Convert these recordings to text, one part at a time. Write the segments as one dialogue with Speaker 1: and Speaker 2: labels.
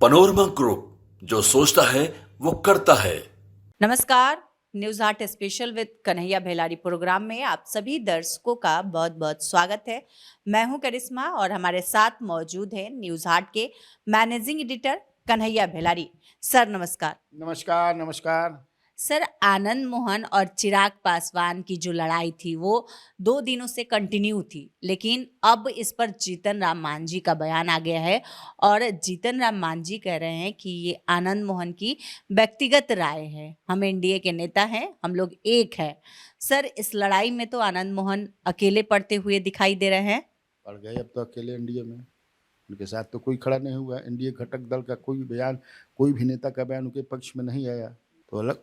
Speaker 1: Panorama group, जो सोचता है वो करता है।
Speaker 2: नमस्कार। News Haat special with Kanhaiya Bhelari programme में आप सभी दर्शकों का बहुत बहुत स्वागत है। मैं हूं करिश्मा और हमारे साथ मौजूद है न्यूज हाट के मैनेजिंग एडिटर कन्हैया भेलारी। सर नमस्कार।
Speaker 3: नमस्कार नमस्कार।
Speaker 2: सर, आनंद मोहन और चिराग पासवान की जो लड़ाई थी वो 2 दिनों से कंटिन्यू थी, लेकिन अब इस पर जीतन राम मांझी का बयान आ गया है और जीतन राम मांझी कह रहे हैं कि ये आनंद मोहन की व्यक्तिगत राय है। हम एनडीए के नेता हैं, हम लोग एक हैं। सर, इस लड़ाई में तो आनंद मोहन अकेले पड़ते हुए दिखाई दे रहे हैं।
Speaker 3: पड़ गए अब तो अकेले एनडीए में, उनके साथ तो कोई खड़ा नहीं हुआ। एनडीए घटक दल का कोई बयान, कोई भी नेता का बयान उनके पक्ष में नहीं आया, तो अलग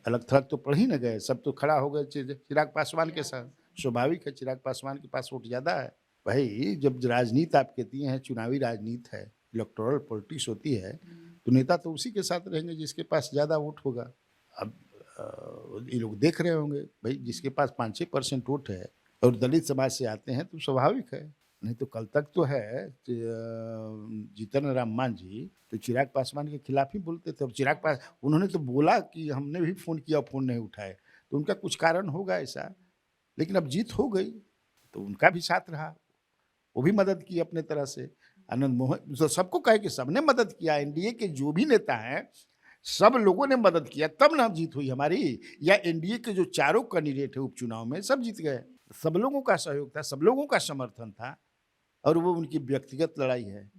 Speaker 3: अलग थलग तो पड़ ही न गए। सब तो खड़ा हो गए चिराग पासवान के साथ। स्वाभाविक है, चिराग पासवान के पास वोट ज्यादा है। भाई, जब राजनीति आप कहती हैं, चुनावी राजनीति है, इलेक्टोरल पॉलिटिक्स होती है, तो नेता तो उसी के साथ रहेंगे जिसके पास ज्यादा वोट होगा। अब ये लोग देख रहे होंगे, भाई जिसके पास 5-6% वोट है और दलित समाज से आते हैं तो स्वाभाविक है। नहीं तो कल तक तो है जीतन राम मांझी तो चिराग पासवान के खिलाफ ही बोलते थे। अब चिराग पास उन्होंने तो बोला कि हमने भी फोन किया, फोन नहीं उठाए, तो उनका कुछ कारण होगा ऐसा। लेकिन अब जीत हो गई तो उनका भी साथ रहा, वो भी मदद की अपने तरह से। आनंद मोहन तो सबको कहे कि सबने मदद किया, एनडीए के जो भी नेता हैं सब लोगों ने मदद किया, तब ना जीत हुई हमारी। या एनडीए के जो चारों कैंडिडेट है उपचुनाव में सब जीत गए। सब लोगों का सहयोग था, सब लोगों का समर्थन था, और वो उनकी व्यक्तिगत लड़ाई है।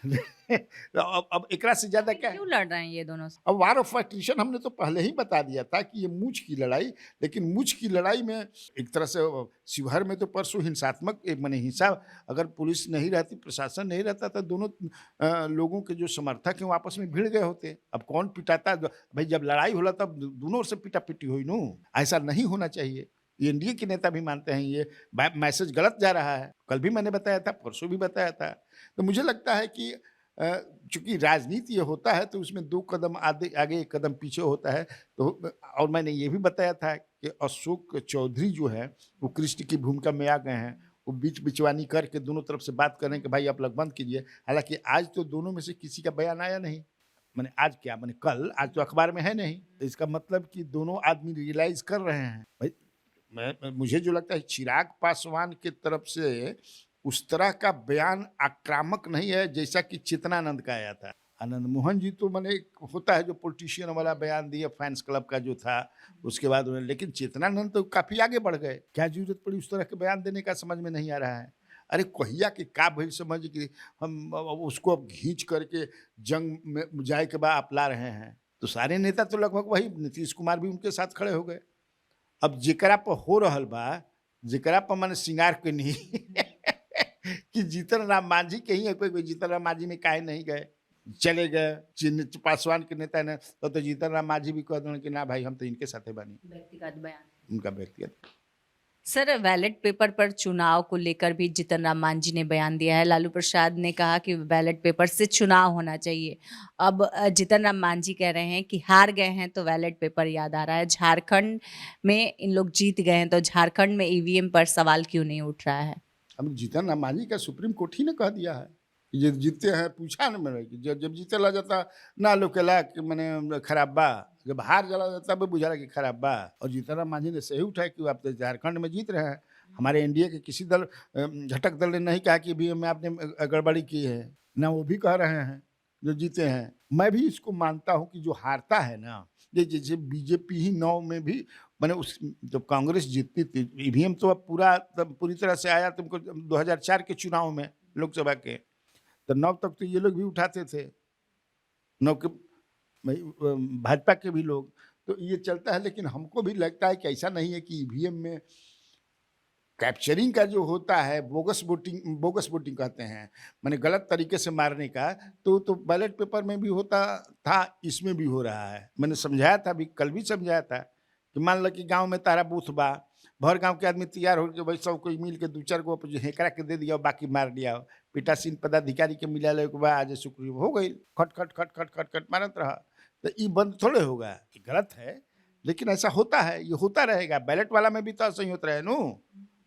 Speaker 3: अब एकरा से ज्यादा क्या है?
Speaker 2: क्यों लड़ रहे हैं ये दोनों?
Speaker 3: अब वार ऑफ अट्रिशन हमने तो पहले ही बता दिया था कि ये मूछ की लड़ाई। लेकिन मूछ की लड़ाई में एक तरह से शिवहर में तो परसों हिंसात्मक माने हिंसा, अगर पुलिस नहीं रहती, प्रशासन नहीं रहता, तो दोनों लोगों के जो समर्थक हैं वो आपस में भिड़ गए होते। अब कौन पिटाता? भाई जब लड़ाई होला तब दोनों ओर से पिटा पिटी हुई नू। ऐसा नहीं होना चाहिए। एनडीए के नेता भी मानते हैं ये मैसेज गलत जा रहा है। कल भी मैंने बताया था, परसों भी बताया था। तो मुझे लगता है कि चूंकि राजनीति ये होता है तो उसमें 2 कदम आगे 1 कदम पीछे होता है। तो और मैंने ये भी बताया था कि अशोक चौधरी जो है वो कृष्ण की भूमिका में आ गए हैं। वो बीच बिचवानी करके दोनों तरफ से बात करें कि भाई आप लोग बंद कीजिए। हालांकि आज तो दोनों में से किसी का बयान आया नहीं। मैंने आज क्या, मैंने कल, आज तो अखबार में है नहीं। तो इसका मतलब कि दोनों आदमी रियलाइज कर रहे हैं। भाई मुझे जो लगता है चिराग पासवान की तरफ से उस तरह का बयान आक्रामक नहीं है जैसा कि चेतनानंद का आया था। आनंद मोहन जी तो मैंने होता है जो पॉलिटिशियन वाला बयान दिया फैंस क्लब का जो था, उसके बाद उन्हें, लेकिन चेतनानंद तो काफी आगे बढ़ गए। क्या जरूरत पड़ी उस तरह के बयान देने का, समझ में नहीं आ रहा है। अरे कहिया के का भइल समझ कि हम उसको अब घींच करके जंग में जाए के बाद आप ला रहे हैं। तो सारे नेता तो लगभग वही, नीतीश कुमार भी उनके साथ खड़े हो गए। अब जेकरा पर हो रहल बा, जेकरा पर मैंने सिंगार के नहीं कि जीतन राम मांझी के ही है, कोई जीतन राम मांझी में काहे नहीं गए, चले गए पासवान के नेता ने। तो जीतन राम मांझी भी कह दें कि ना भाई हम तो इनके साथ बनी।
Speaker 2: व्यक्तिगत बयान,
Speaker 3: उनका व्यक्तिगत।
Speaker 2: सर, बैलेट पेपर पर चुनाव को लेकर भी जीतन राम मांझी ने बयान दिया है। लालू प्रसाद ने कहा कि बैलेट पेपर से चुनाव होना चाहिए। अब जीतन राम मांझी कह रहे हैं कि हार गए हैं तो बैलेट पेपर याद आ रहा है। झारखंड में इन लोग जीत गए हैं तो झारखंड में ईवीएम पर सवाल क्यों नहीं उठ रहा है?
Speaker 3: अब जीतन राम मांझी का सुप्रीम कोर्ट ही ने कह दिया है कि जब जीतते हैं, पूछा न मैंने कि जब जीते ला जाता ना लोग कहला कि मैंने खराब बा, जब हार जला जाता तब बुझा कि खराब बा। और जीतन राम मांझी ने सही उठाया कि आप तो झारखंड में जीत रहे हैं। हमारे एनडीए के किसी दल, घटक दल ने नहीं कहा कि ईवीएम में आपने गड़बड़ी की है, ना वो भी कह रहे हैं जो जीते हैं। मैं भी इसको मानता हूँ कि जो हारता है ना, ये जैसे बीजेपी ही 9 में भी, मैंने उस जब कांग्रेस जीतती थी, ईवीएम तो अब पूरी तरह से आया तुमको 2004 के चुनाव में लोकसभा के, तो 9 तक तो ये लोग भी उठाते थे, 9 के भाजपा के भी लोग। तो ये चलता है। लेकिन हमको भी लगता है कि ऐसा नहीं है कि ईवीएम में कैप्चरिंग का जो होता है, बोगस वोटिंग कहते हैं, माने गलत तरीके से मारने का, तो बैलेट पेपर में भी होता था, इसमें भी हो रहा है। मैंने समझाया था, अभी कल भी समझाया था कि मान लो कि गांव में तारा बूथ बा, भर गांव के आदमी तैयार हो के भाई सब कोई मिल के 2-4 गो हेकरा के दे दिया, बाकी मार दिया। पीठासीन पदाधिकारी के मिला ले के बाद आज शुक्र हो गई, खट खट खट खट खट खट मारत रहा। तो ये बंद थोड़े होगा, ये गलत है। लेकिन ऐसा होता है, ये होता रहेगा। बैलेट वाला में भी तो ऐसा ही होता रहे नू,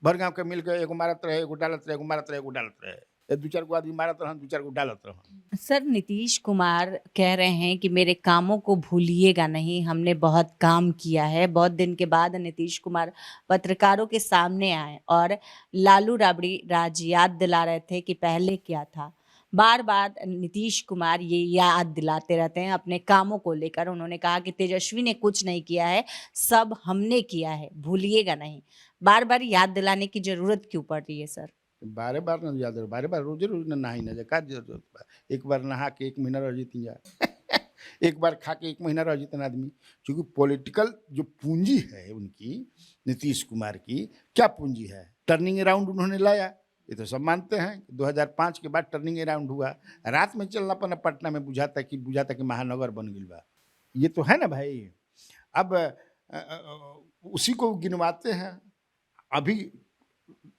Speaker 3: भर गांव के मिल के एगो मारत रहे, एगो डालत रहे, एगो मारत रहे, एगो डालत रहे। दू चार गो आदमी मारत रहन, दू चार गो डालत रहन।
Speaker 2: सर नीतीश कुमार कह रहे हैं कि मेरे कामों को भूलिएगा नहीं, हमने बहुत काम किया है। बहुत दिन के बाद नीतीश कुमार पत्रकारों के सामने आए और लालू राबड़ी राज याद दिला रहे थे कि पहले क्या था। बार बार नीतीश कुमार ये याद दिलाते रहते हैं अपने कामों को लेकर। उन्होंने कहा कि तेजस्वी ने कुछ नहीं किया है, सब हमने किया है, भूलिएगा नहीं। बार बार याद दिलाने की जरूरत क्यों पड़ रही है सर?
Speaker 3: बारे बार न याद रहे, बारे बार रोजे रोज न नहाई न जा, का जरूरत बा? एक बार नहा के 1 महीना रह जीती जा एक बार खा के 1 महीना रह जीतन आदमी। क्योंकि पॉलिटिकल जो पूंजी है उनकी, नीतीश कुमार की क्या पूंजी है? टर्निंग अराउंड उन्होंने लाया, ये तो सब मानते हैं। 2005 के बाद टर्निंग अराउंड हुआ, रात में चलना पना पटना में बुझाता कि महानगर बन गई बा। ये तो है ना भाई। अब उसी को गिनवाते हैं। अभी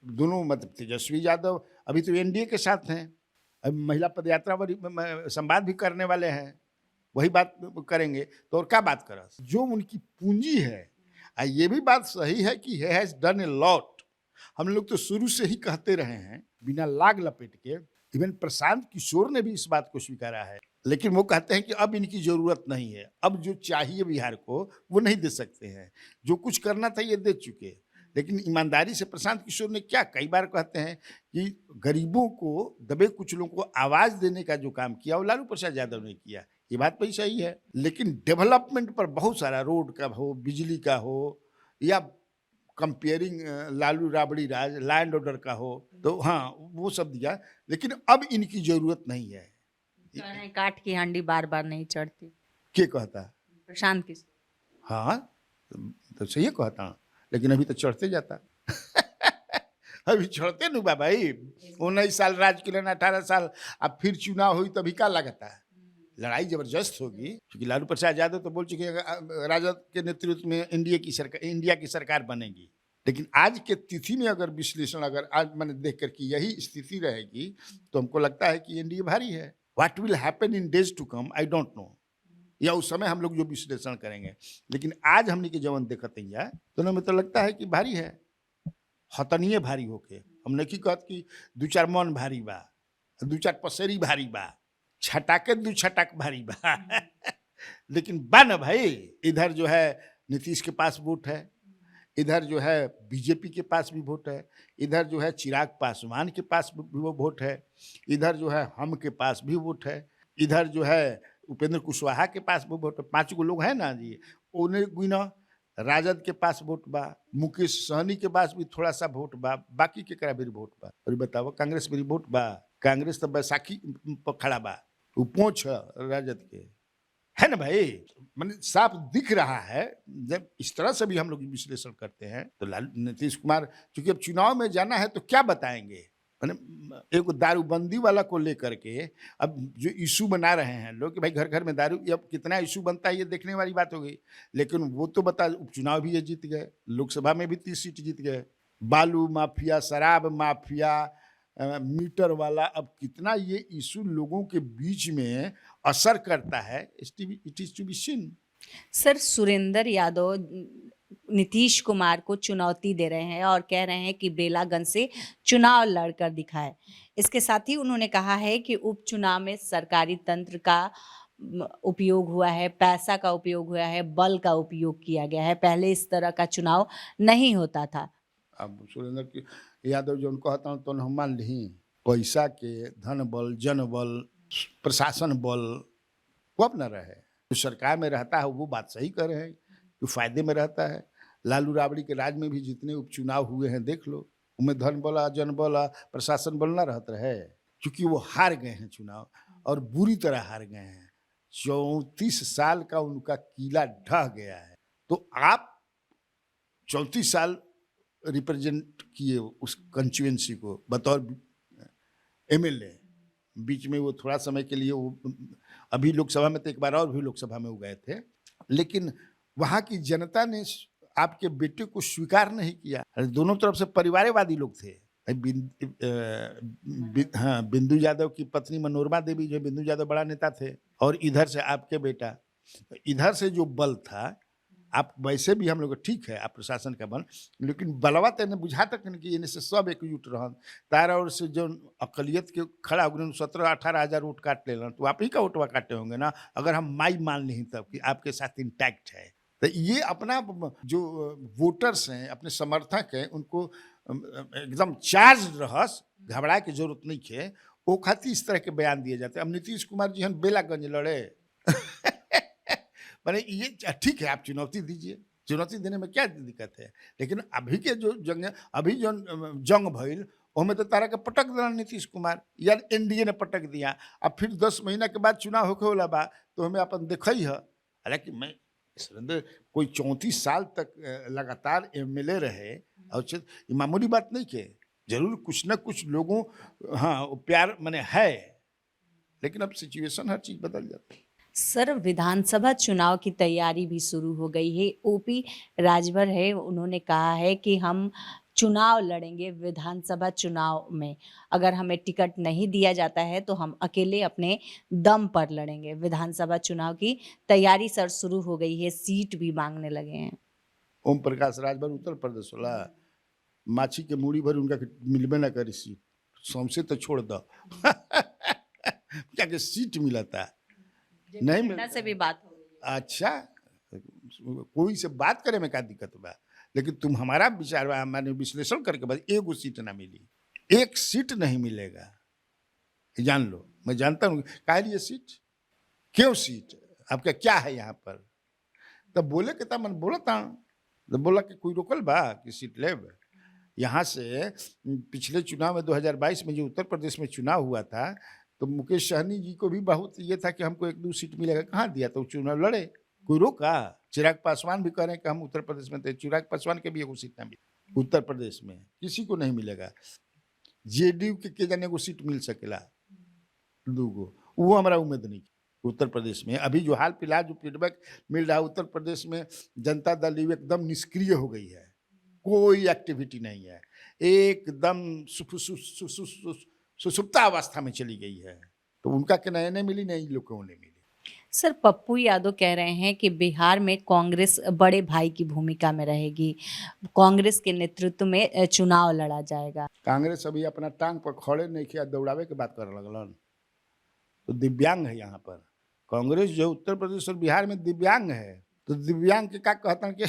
Speaker 3: दोनों मतलब तेजस्वी यादव अभी तो एनडीए के साथ हैं, अभी महिला पदयात्रा पर संवाद भी करने वाले हैं, वही बात करेंगे तो और क्या बात करा। जो उनकी पूंजी है, ये भी बात सही है कि he has done a lot। हम लोग तो शुरू से ही कहते रहे हैं बिना लाग लपेट के। इवन प्रशांत किशोर ने भी इस बात को स्वीकारा है, लेकिन वो कहते हैं कि अब इनकी जरूरत नहीं है, अब जो चाहिए बिहार को वो नहीं दे सकते हैं, जो कुछ करना था ये दे चुके। लेकिन ईमानदारी से प्रशांत किशोर ने क्या कई बार कहते हैं कि गरीबों को, दबे कुचलों को आवाज देने का जो काम किया वो लालू प्रसाद यादव ने किया। ये बात भी सही है, लेकिन डेवलपमेंट पर बहुत सारा, रोड का हो, बिजली का हो, या कंपेयरिंग लालू राबड़ी राज लैंड ऑर्डर का हो, तो हाँ वो सब दिया। लेकिन अब इनकी जरूरत नहीं है।
Speaker 2: कह रहे हैं काठ की हांडी बार बार नहीं चढ़ती।
Speaker 3: के कहता?
Speaker 2: प्रशांत किशोर।
Speaker 3: हाँ तो सही कहता, लेकिन अभी तो चढ़ते जाता अभी चढ़ते नु बा भाई। 19 साल राज के 18 साल, अब फिर चुनाव हुई तभी क्या लगता है? लड़ाई जबरदस्त होगी। क्योंकि लालू प्रसाद यादव तो बोल चुके हैं राजद के नेतृत्व में इंडिया की सरकार बनेगी। लेकिन आज के तिथि में अगर विश्लेषण, अगर आज मैंने देख कर कि यही स्थिति रहेगी तो हमको लगता है कि एनडीए भारी है। What will happen in days to come I don't know, या उस समय हम लोग जो विश्लेषण करेंगे। लेकिन आज हमने के जवन देखते हैं तो हमें तो लगता है कि भारी है, हतनीय भारी होके। हमने की कहत कि 2-4 मन भारी बा, 2-4 पसेरी भारी बा, छटाके 2 छटाक भारी बा लेकिन बा न भाई। इधर जो है नीतीश के पास वोट है, इधर जो है बीजेपी के पास भी वोट है, इधर जो है चिराग पासवान के पास भी वो वोट है, इधर जो है हम के पास भी वोट है, इधर जो है उपेंद्र कुशवाहा के पास भी वोट है। 5 गो लोग हैं ना जी, उन्हें गुना राजद के पास वोट बा, मुकेश सहनी के पास भी थोड़ा सा वोट बा, बाकी के करा भी वोट बा। और बताओ कांग्रेस भी वोट बा? कांग्रेस तो बैसाखी पर खड़ा बा, वो पहुंच राजद के, है ना भाई। मैंने साफ दिख रहा है। जब इस तरह से भी हम लोग विश्लेषण करते हैं तो नीतीश कुमार, चूंकि अब चुनाव में जाना है तो क्या बताएंगे। मैंने एक दारूबंदी वाला को लेकर के अब जो इशू बना रहे हैं लोग कि भाई घर घर में दारू, अब कितना इशू बनता है ये देखने वाली बात हो गई। लेकिन वो तो बता, उपचुनाव भी ये जीत गए, लोकसभा में भी 30 सीट जीत गए। बालू माफिया, शराब माफिया, मीटर वाला, अब कितना ये इशू लोगों के बीच में असर करता है, it is to be seen.
Speaker 2: Sir Surendra Yadav Nitish Kumar को चुनौती दे रहे हैं और कह रहे हैं कि बेलागंज से चुनाव लड़कर दिखाए। इसके साथ ही उन्होंने कहा है कि उपचुनाव में सरकारी तंत्र का उपयोग हुआ है, पैसा का उपयोग हुआ है, बल का उपयोग किया गया है। पहले इस तरह का चुनाव नहीं होता था।
Speaker 3: अब सुरेंद्र यादव जो उनको कहता हूँ तो हम मान ली, पैसा के, धन बल, जन बल, प्रशासन बल वो अब न रहे। जो सरकार में रहता है वो बात सही कर रहे हैं, जो फायदे में रहता है। लालू राबड़ी के राज में भी जितने उपचुनाव हुए हैं देख लो, उनमें धन बल, जन बल, प्रशासन बल न रहता रहे, क्योंकि वो हार गए हैं चुनाव और बुरी तरह हार गए हैं। 34 साल का उनका किला ढह गया है। तो आप 34 साल रिप्रेजेंट किए उस कंस्टिट्यूएंसी को बतौर एमएलए। बीच में वो थोड़ा समय के लिए वो अभी लोकसभा में तो एक बार और भी लोकसभा में वो गए थे, लेकिन वहाँ की जनता ने आपके बेटे को स्वीकार नहीं किया। दोनों तरफ से परिवारवादी लोग थे। हाँ, बिंदु यादव की पत्नी मनोरमा देवी, जो बिंदु यादव बड़ा नेता थे, और इधर से आपके बेटा। इधर से जो बल था आप वैसे भी हम लोग ठीक है, आप प्रशासन का बन, लेकिन बलवा तेने बुझा तक नहीं कि इन्हें से सब एकजुट रहन तारा और से जो अकलियत के खड़ा हो गए 17-18 हज़ार वोट काट लेलन, तो आप ही का वोटवा काटे होंगे ना, अगर हम माई मान ली तब कि आपके साथ इंटैक्ट है। तो ये अपना जो वोटर्स हैं, अपने समर्थक हैं, उनको एकदम चार्ज रहस, घबराए की जरूरत नहीं है, वो खातिर इस तरह के बयान दिए जाते हैं। अब नीतीश कुमार जी हम बेलागंज लड़े माने ये ठीक है, आप चुनौती दीजिए, चुनौती देने में क्या दिक्कत है, लेकिन अभी के जो जंग, अभी जो जंग भइल ओमे तो तारा के पटक दिला नीतीश कुमार या एनडीए ने पटक दिया। अब फिर 10 महीना के बाद चुनाव होके वाला बा, तो हमें अपन देखई है। हालांकि मैं सुरेंद्र कोई 34 साल तक लगातार एमएलए रहे, और ये मामूली बात नहीं के, जरूर कुछ न कुछ लोगों हाँ वो प्यार मैंने है, लेकिन अब सिचुएशन हर चीज बदल जाती है।
Speaker 2: सर, विधानसभा चुनाव की तैयारी भी शुरू हो गई है। ओपी राजभर है, उन्होंने कहा है कि हम चुनाव लड़ेंगे विधानसभा चुनाव में, अगर हमें टिकट नहीं दिया जाता है तो हम अकेले अपने दम पर लड़ेंगे। विधानसभा चुनाव की तैयारी सर शुरू हो गई है, सीट भी मांगने लगे हैं।
Speaker 3: ओम प्रकाश राजभर उत्तर प्रदेश वाला माछी के मूड़ी भर उनका मिलबे ना करी सीट, सौंसे तो छोड़ दो क्या के सीट मिला था नहीं मिलता
Speaker 2: से भी बात हो गई।
Speaker 3: अच्छा, कोई से बात करे में क्या दिक्कत बा, लेकिन तुम हमारा विचार मैंने विश्लेषण करके बाद एगो सीट ना मिली, एक सीट नहीं मिलेगा, जान लो। मैं जानता हूँ कहा ये सीट क्यों, सीट आपका क्या है यहाँ पर, तब बोले के तब मन बोला था, तो बोला कि कोई रोकल बा कि सीट ले। यहाँ से पिछले चुनाव में 2022 में जो उत्तर प्रदेश में चुनाव हुआ था, तो मुकेश सहनी जी को भी बहुत ये था कि हमको 1-2 सीट मिलेगा, कहाँ दिया, तो चुनाव लड़े, कोई रोका। चिराग पासवान भी कह रहे हैं कि हम उत्तर प्रदेश में थे, चिराग पासवान के भी 1 सीट ना मिले उत्तर प्रदेश में, किसी को नहीं मिलेगा। जेडीयू के जाने को सीट मिल सकेला 2 गो, वो हमारा उम्मीद नहीं उत्तर प्रदेश में। अभी जो हाल फिलहाल जो फीडबैक मिल रहा है उत्तर प्रदेश में, जनता दल एकदम निष्क्रिय हो गई है, कोई एक्टिविटी नहीं है, एकदम सुसुप्ता अवस्था में चली गई है। तो उनका के नए मिली, नहीं लोगों ने मिली।
Speaker 2: सर, पप्पू यादव कह रहे हैं कि बिहार में कांग्रेस बड़े भाई की भूमिका में रहेगी, कांग्रेस के नेतृत्व में चुनाव लड़ा जाएगा।
Speaker 3: कांग्रेस अभी अपना टांग पर खड़े नहीं किया, दौड़ावे के बात कर लगलन, तो दिव्यांग है यहाँ पर कांग्रेस जो उत्तर प्रदेश और बिहार में दिव्यांग है, तो दिव्यांग के क्या कहता कि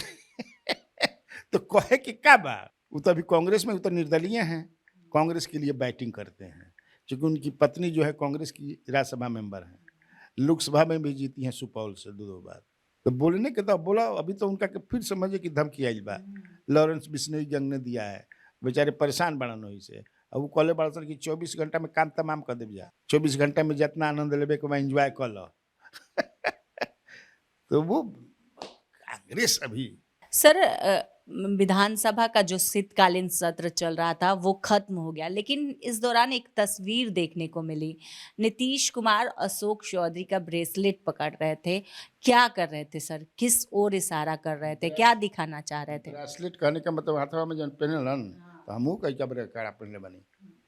Speaker 3: तो कहे कि क्या बा, वो तो अभी कांग्रेस में उतर निर्दलीय हैं, कांग्रेस के लिए बैटिंग करते हैं, क्योंकि उनकी पत्नी जो है कांग्रेस की राज्यसभा मेंबर हैं, लोकसभा में भी जीती हैं सुपौल से 2 बार। तो बोलने के तो बोला, अभी तो उनका के फिर समझे कि धमकी आई बा, लॉरेंस बिश्नोई जंग ने दिया है, बेचारे परेशान बना वही से। अब वो कहले बड़ा कि 24 घंटा में काम तमाम कर देव जा, 24 घंटा में जितना आनंद लेवे के एंजॉय कर लो तो वो कांग्रेस अभी
Speaker 2: सर, विधानसभा का जो शीतकालीन सत्र चल रहा था वो खत्म हो गया, लेकिन इस दौरान एक तस्वीर देखने को मिली। नीतीश कुमार अशोक चौधरी का ब्रेसलेट पकड़ रहे थे, क्या कर रहे थे सर, किस ओर इशारा कर रहे थे, क्या दिखाना चाह रहे थे?
Speaker 3: ब्रेसलेट कहने का मतलब हाथवा में जन पहनलन, तो हमहू कई का कड़ा पहनले बनी,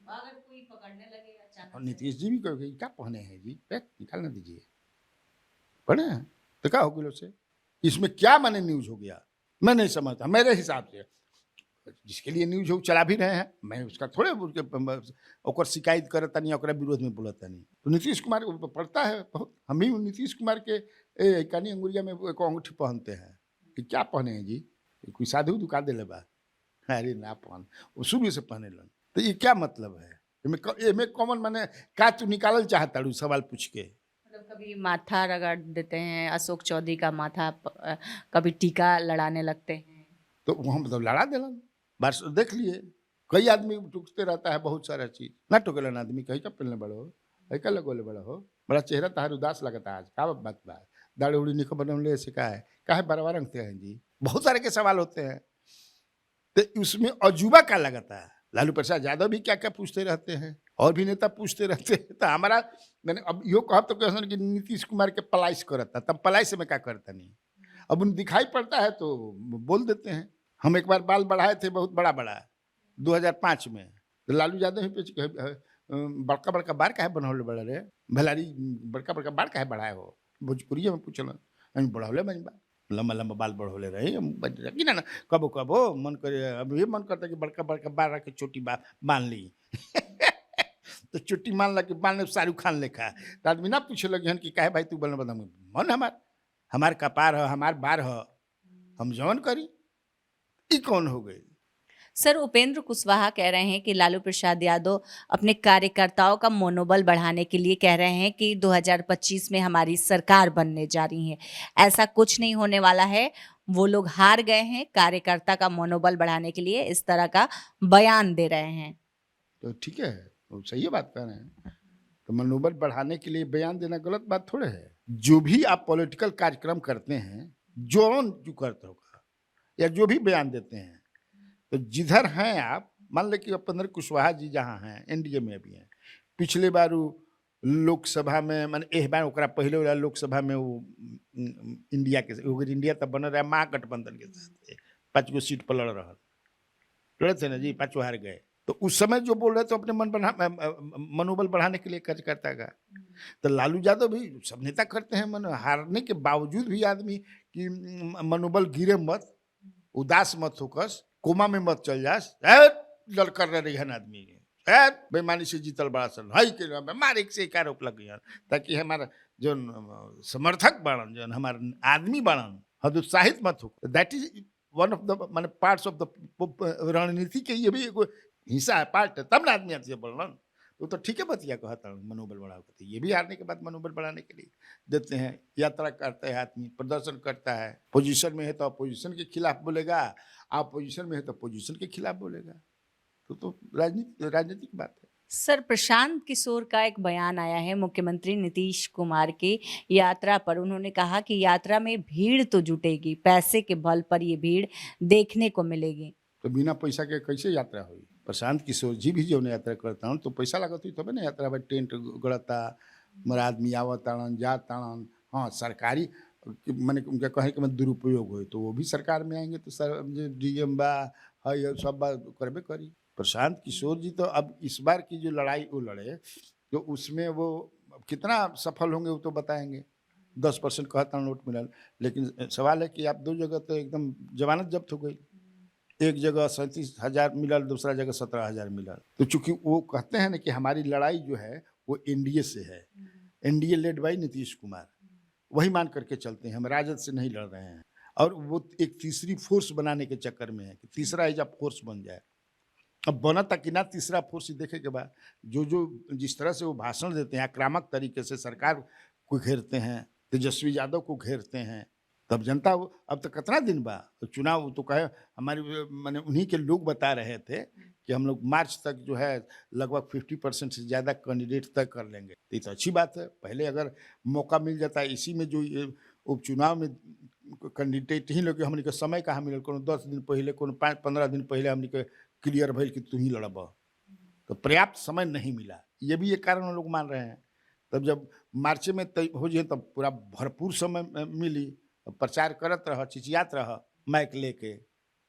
Speaker 2: अगर कोई पकड़ने लगे अचानक
Speaker 3: और नीतीश जी भी कहे क्या पहने हैं जी, निकाल ना दीजिए, पढ़े हैं तो क्या हो गया से, इसमें क्या माने न्यूज हो गया, मैं नहीं समझता। मेरे हिसाब से जिसके लिए न्यूज हो चला भी रहे हैं, मैं उसका थोड़े ओकर शिकायत करता नहीं, ओकरा विरोध में बोलता नहीं। तो नीतीश कुमार पढ़ता है बहुत, हम ही नीतीश कुमार के कानी अंगुरिया में एक अंगूठी पहनते हैं कि क्या पहने हैं जी, कोई साधु दुका दे बा, अरे ना पहन, वो शुरू से पहने लन, तो ये क्या मतलब है, में कॉमन मैंने का तू निकालल चाहता रू सवाल पूछ के,
Speaker 2: मतलब कभी माथा रगड़ देते हैं अशोक चौधरी का माथा, कभी टीका लड़ाने लगते हैं,
Speaker 3: तो वहाँ मतलब लड़ा देलन। बार देख लिए कई आदमी टूकते रहता है बहुत सारा चीज, ना टोकेलन आदमी, कहीं का पहनले बड़ो ऐका लगोले बड़ा हो, बड़ा चेहरा तहार उदास लगता है आज, का बात बा, दाढ़ी उड़ी निको बनवले से का है, काहे बरवा रंगते हैं जी, बहुत सारे के सवाल होते हैं। तो उसमें अजूबा क्या लगता है, लालू प्रसाद यादव भी क्या क्या पूछते रहते हैं, और भी नेता पूछते रहते हैं। तो हमारा मैंने अब यो कहा तो कैसा कि नीतीश कुमार के पलाइश करता, तब पलाई से मैं क्या करता नहीं, अब उन दिखाई पड़ता है तो बोल देते हैं। हम एक बार बाल बढ़ाए थे बहुत बड़ा 2005 में, तो लालू यादव ही पे बड़का बड़का बार काहे बनौले बड़ा रे भलारी, बड़का बड़का बार काहे बढ़ाए हो, भोजपुरी में पूछल बढ़ौले बनी बा, लंबा लंबा बाल बढ़ोले रही कि ना कबो कबो मन करे, अभी मन करता कि बड़का बड़का बाल रख के चोटी बांध ली तो चोटी मान ला कि बांधने शाहरुख खान लेखा, तो आदमी ना पूछे लगे कि काहे भाई तू बन बदम मन हमार कपार है, हमार बार है, हम जवन करी, ई कौन हो गई।
Speaker 2: सर, उपेंद्र कुशवाहा कह रहे हैं कि लालू प्रसाद यादव अपने कार्यकर्ताओं का मनोबल बढ़ाने के लिए कह रहे हैं कि 2025 में हमारी सरकार बनने जा रही है। ऐसा कुछ नहीं होने वाला है, वो लोग हार गए हैं। कार्यकर्ता का मनोबल बढ़ाने के लिए इस तरह का बयान दे रहे हैं।
Speaker 3: तो ठीक है, वो सही बात कर रहे हैं। तो मनोबल बढ़ाने के लिए बयान देना गलत बात थोड़े है। जो भी आप पॉलिटिकल कार्यक्रम करते हैं, जो करते होगा या जो भी बयान देते हैं, तो जिधर हैं आप, मान ले कि उपेंद्र कुशवाहा जी जहाँ हैं एनडीए में भी हैं, पिछले बार लोकसभा में माने एह बार ओकरा पहले वाला लोकसभा में वो इंडिया के इंडिया तब बन रहा महागठबंधन के साथ 5 गो सीट पर लड़े थे ना जी, 5 हार गए। तो उस समय जो बोल रहे थे अपने मनोबल बढ़ाने के लिए कार्यकर्ता का, तो लालू यादव भी सब नेता करते हैं, हारने के बावजूद भी आदमी कि मनोबल गिरे मत, उदास मत होकस, कोमा में मत चल जास, लड़ कर रही है आदमी बेईमानी से जीतल बड़ा सन हई के मारे से एक आरोप लग गया, ताकि हमारा जो समर्थक बाड़न, जो हमारे आदमी बाड़न, हतोत्साहित मत हो। That is one of the माने पार्ट्स ऑफ द रणनीति के, ये भी एगो हिस्सा है, पार्ट है, तब ना आदमी आपसे बोलन। वो तो ठीक है बतिया कहता मनोबल बढ़ाओ कहते, ये भी हारने के बाद मनोबल बढ़ाने के लिए देते हैं। यात्रा करता है आदमी, प्रदर्शन करता है, पोजीशन में है तो अपोजिशन के खिलाफ बोलेगा, अपोजिशन में है तो पोजीशन के खिलाफ बोलेगा। तो राजनीतिक बात है।
Speaker 2: सर, प्रशांत किशोर का एक बयान आया है मुख्यमंत्री नीतीश कुमार की यात्रा पर। उन्होंने कहा कि यात्रा में भीड़ तो जुटेगी, पैसे के बल पर ये भीड़ देखने को मिलेगी।
Speaker 3: तो बिना पैसा के कैसे यात्रा हुई? प्रशांत किशोर जी भी जो यात्रा करता हूँ तो पैसा लागत हुई तब ना यात्रा भाई, टेंट गड़ता, मरा आदमी आवताड़न जाताड़न। हाँ, सरकारी मैंने उनका कहे कि मैं दुरुपयोग हो तो वो भी सरकार में आएंगे तो सर डीएम बा है सब बात करबे करी। प्रशांत किशोर जी तो अब इस बार की जो लड़ाई वो लड़े तो उसमें वो कितना सफल होंगे वो तो बताएंगे। 10% कहता नोट मिलल, लेकिन सवाल है कि आप 2 जगह तो एकदम जमानत जब्त हो गई, एक जगह 37,000 मिलल, दूसरा जगह 17,000 मिलल। तो चूंकि वो कहते हैं ना कि हमारी लड़ाई जो है वो एनडीए से है, NDA led by Nitish Kumar, वही मान करके चलते हैं, हम राजद से नहीं लड़ रहे हैं। और वो एक तीसरी फोर्स बनाने के चक्कर में है कि तीसरा एज फोर्स बन जाए। अब बना तक कि ना तीसरा फोर्स देखे के बाद जो जिस तरह से वो भाषण देते हैं, आक्रामक तरीके से सरकार को घेरते हैं, तेजस्वी यादव को घेरते हैं, तब जनता अब तक कितना दिन बा तो चुनाव तो कहे हमारी माने उन्हीं के लोग बता रहे थे कि हम लोग मार्च तक जो है लगभग 50% से ज़्यादा कैंडिडेट तय कर लेंगे। तो ये तो अच्छी बात है। पहले अगर मौका मिल जाता है इसी में जो उपचुनाव में कैंडिडेट ही लोग हमने के समय कहाँ मिलल, कोनो 10 दिन पहले, कोनो 5-15 दिन पहले हमने के क्लियर भइल कि तू ही लड़ब, तो पर्याप्त समय नहीं मिला। ये भी एक कारण लोग मान रहे हैं। तब जब मार्च में तय हो जाए तब पूरा भरपूर समय मिली, प्रचार करत रह, चिचियात रह, माइक लेके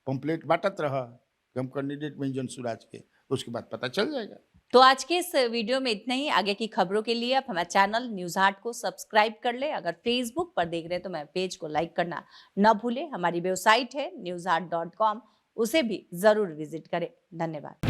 Speaker 3: पंपलेट बांटत रह कि हम कैंडिडेट में जन सुराज के, उसके बाद पता चल जाएगा।
Speaker 2: तो आज के इस वीडियो में इतना ही। आगे की खबरों के लिए आप हमारे चैनल न्यूज हाट को सब्सक्राइब कर ले। अगर फेसबुक पर देख रहे हैं तो मैं पेज को लाइक करना न भूले। हमारी वेबसाइट है newsheart.com, उसे भी जरूर विजिट करें। धन्यवाद।